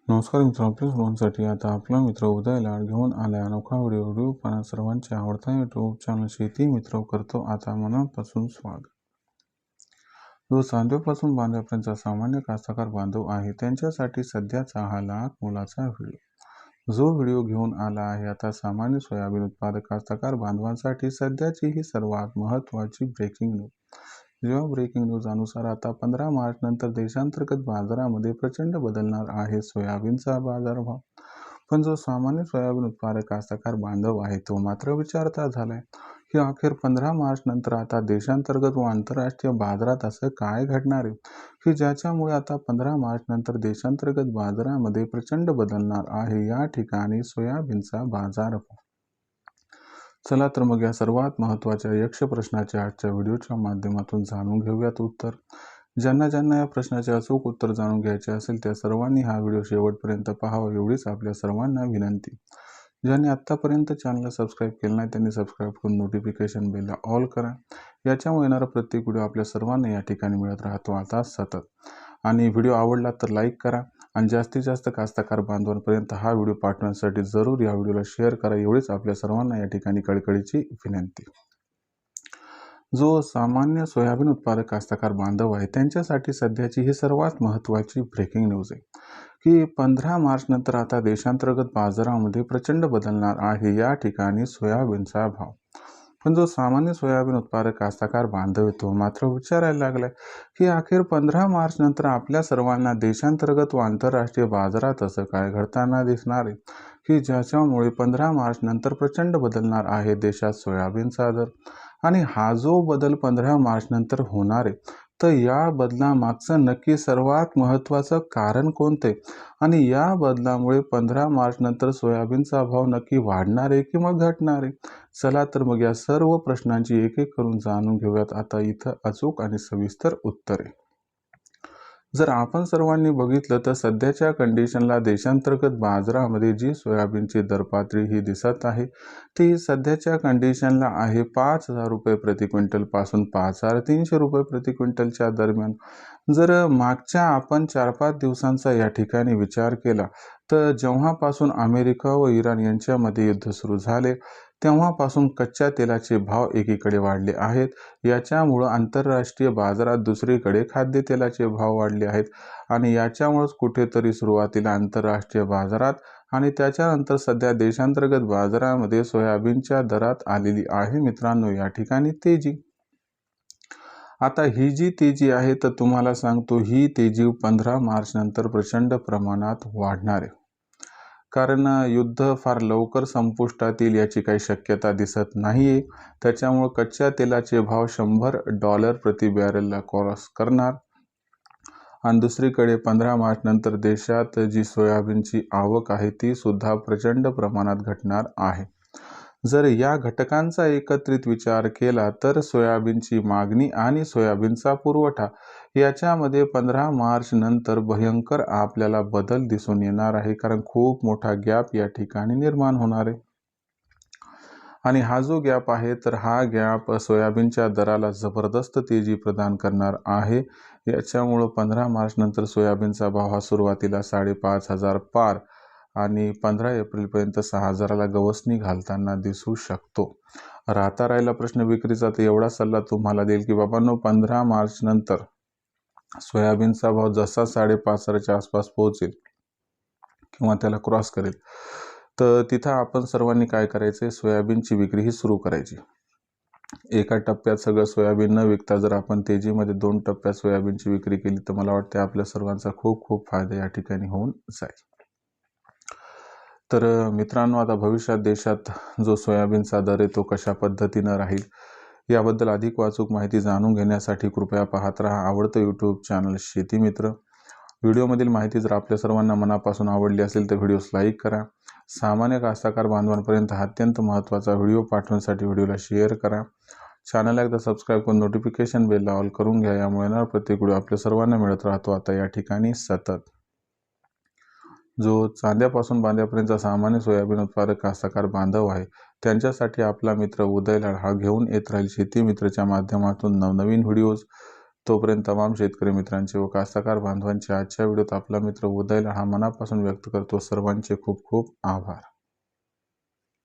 नमस्कार मित्रांनो, आपल्या सर्वांसाठी आता आपला मित्र उदय लाड घेऊन आलाय अनोखा व्हिडिओ पाहणं सर्वांचे आवडता यूट्यूब चॅनल शेती मित्र करतो आता मनापासून स्वागत। जो चांदोपासून बांध्यापर्यंत सामान्य कास्तकार बांधव आहे त्यांच्यासाठी सध्याचा हा लाख मोलाचा व्हिडिओ जो व्हिडिओ घेऊन आला आहे आता सामान्य सोयाबीन उत्पादक कास्तकार बांधवांसाठी सध्याची ही सर्वात महत्त्वाची ब्रेकिंग न्यूज। जेव्हा ब्रेकिंग न्यूज अनुसार आता 15 मार्च नंतर देशांतर्गत बाजारामध्ये प्रचंड बदलणार आहे सोयाबीनचा बाजारभाव। पण जो सामान्य सोयाबीन उत्पादक कास्तकार बांधव आहे तो मात्र विचारता झालाय की अखेर 15 मार्च नंतर आता देशांतर्गत व आंतरराष्ट्रीय बाजारात असं काय घडणार आहे की ज्याच्यामुळे आता 15 मार्च नंतर देशांतर्गत बाजारामध्ये प्रचंड बदलणार आहे या ठिकाणी सोयाबीनचा बाजारभाव। चला तर मग या सर्वात महत्त्वाच्या यक्ष प्रश्नाचे आजच्या व्हिडिओच्या माध्यमातून जाणून घेऊयात उत्तर। ज्यांना या प्रश्नाचे अचूक उत्तर जाणून घ्यायचे असेल त्या सर्वांनी हा व्हिडिओ शेवटपर्यंत पाहावा एवढीच आपल्या सर्वांना विनंती। ज्यांनी आत्तापर्यंत चॅनलला सबस्क्राईब केलं नाही त्यांनी सबस्क्राईब करून नोटिफिकेशन बेलला ऑल करा। याच्यामुळे येणारा प्रत्येक व्हिडिओ आपल्या सर्वांना या ठिकाणी मिळत राहतो आता सतत। आणि व्हिडिओ आवडला तर लाईक करा आणि जास्तीत जास्त कास्तकार बांधवांपर्यंत हा व्हिडिओ पाठवण्यासाठी जरूर या व्हिडिओला शेअर करा एवढीच आपल्या सर्वांना या ठिकाणी कळकळीची विनंती। जो सामान्य सोयाबीन उत्पादक कास्तकार बांधव आहे त्यांच्यासाठी सध्याची ही सर्वात महत्त्वाची ब्रेकिंग न्यूज आहे की 15 मार्च नंतर आता देशांतर्गत बाजारामध्ये प्रचंड बदलणार आहे या ठिकाणी सोयाबीनचा भाव। पण जो सामान्य सोयाबीन उत्पादक कास्तकार बांधव तो मात्र विचारायला लागलाय की अखेर 15 मार्च नंतर आपल्या सर्वांना देशांतर्गत व आंतरराष्ट्रीय बाजारात असं काय घडताना दिसणार आहे की ज्याच्यामुळे 15 मार्च नंतर प्रचंड बदलणार आहे देशात सोयाबीनचा दर। आणि हा जो बदल 15 मार्च नंतर होणार आहे तर या बदलामागचं नक्की सर्वात महत्त्वाचं कारण कोणते आणि या बदलामुळे 15 मार्च नंतर सोयाबीनचा भाव नक्की वाढणार आहे किंवा घटणार आहे। चला तर मग या सर्व प्रश्नांची एक एक करून जाणून घेऊयात आता इथं अचूक आणि सविस्तर उत्तरे। जर आपण सर्वांनी बघितलं तर सध्याच्या कंडिशनला देशांतर्गत बाजारामध्ये जी सोयाबीनची दरपातळी ही दिसत आहे ती सध्याच्या कंडिशनला आहे 5,000 रुपये प्रति क्विंटल पासून 5,300 रुपये प्रति क्विंटलच्या दरम्यान। जर मागच्या आपण 4-5 दिवसांचा या ठिकाणी विचार केला तर जेव्हापासून अमेरिका व इराण यांच्यामध्ये युद्ध सुरू झाले तेव्हापासून कच्च्या तेलाचे भाव एकीकडे वाढले आहेत। याच्यामुळं आंतरराष्ट्रीय बाजारात दुसरीकडे खाद्यतेलाचे भाव वाढले आहेत आणि याच्यामुळेच कुठेतरी सुरुवातीला आंतरराष्ट्रीय बाजारात आणि त्याच्यानंतर सध्या देशांतर्गत बाजारामध्ये सोयाबीनच्या दरात आलेली आहे मित्रांनो या ठिकाणी तेजी। आता ही जी तेजी आहे तर तुम्हाला सांगतो ही तेजी 15 मार्च नंतर प्रचंड प्रमाणात वाढणार आहे कारण युद्ध फार लवकर संपुष्टात येईल याची काही शक्यता दिसत नाहीये। त्याच्यामुळे कच्च्या तेलाचे भाव $100 प्रति बॅरेलला क्रॉस करणार आणि दुसरीकडे 15 मार्च नंतर देशात जी सोयाबीनची आवक आहे ती सुद्धा प्रचंड प्रमाणात घटणार आहे। जर या घटकांचा एकत्रित विचार केला तर सोयाबीनची मागणी आणि सोयाबीनचा पुरवठा याच्यामध्ये 15 मार्च नंतर भयंकर आपल्याला बदल दिसून येणार आहे कारण खूप मोठा गॅप या ठिकाणी निर्माण होणार आहे। आणि हा जो गॅप आहे तर हा गॅप सोयाबीनच्या दराला जबरदस्त तेजी प्रदान करणार आहे। याच्यामुळं 15 मार्च नंतर सोयाबीनचा भाव हा सुरुवातीला 5,500 पार आणि 15 एप्रिलपर्यंत 6,000ला गवसणी घालताना दिसू शकतो। राहिला प्रश्न विक्रीचा तर एवढा सल्ला तुम्हाला देईल की बाबांनो 15 मार्च नंतर सोयाबीनचा भाव जसा 5,500च्या आसपास पोहोचेल किंवा त्याला क्रॉस करेल तर तिथं आपण सर्वांनी काय करायचं सोयाबीनची विक्री ही सुरू करायची। एका टप्प्यात सगळं सोयाबीन न विकता जर आपण तेजीमध्ये 2 टप्प्यात सोयाबीनची विक्री केली तर मला वाटते आपल्या सर्वांचा खूप फायदा या ठिकाणी होऊन जाईल। तर मित्रांनो आता भविष्यात देशात जो सोयाबीनचा दर आहे तो कशा पद्धतीनं राहील याबद्दल अधिक वाचूक माहिती जाणून घेण्यासाठी कृपया पाहत राहा आवडतं यूट्यूब चॅनल शेती मित्र। व्हिडिओमधील माहिती जर आपल्या सर्वांना मनापासून आवडली असेल तर व्हिडिओस लाईक करा। सामान्य कास्तकार बांधवांपर्यंत हा अत्यंत महत्त्वाचा व्हिडिओ पाठवण्यासाठी व्हिडिओला शेअर करा। चॅनलला एकदा सबस्क्राईब करून नोटिफिकेशन बेलला ऑल करून घ्या यामुळे येणारा प्रत्येक व्हिडिओ आपल्या सर्वांना मिळत राहतो आता या ठिकाणी सतत। जो चांद्यापासून बांध्यापर्यंत सामान्य सोयाबीन उत्पादक कास्तकार बांधव आहे त्यांच्यासाठी आपला मित्र उदय लाड हा घेऊन येत राहील शेती मित्रच्या माध्यमातून नवनवीन व्हिडिओज। तोपर्यंत तमाम शेतकरी मित्रांचे व कास्तकार बांधवांचे आजच्या व्हिडिओत आपला मित्र उदय लाड हा मनापासून व्यक्त करतो. सर्वांचे खूप खूप आभार.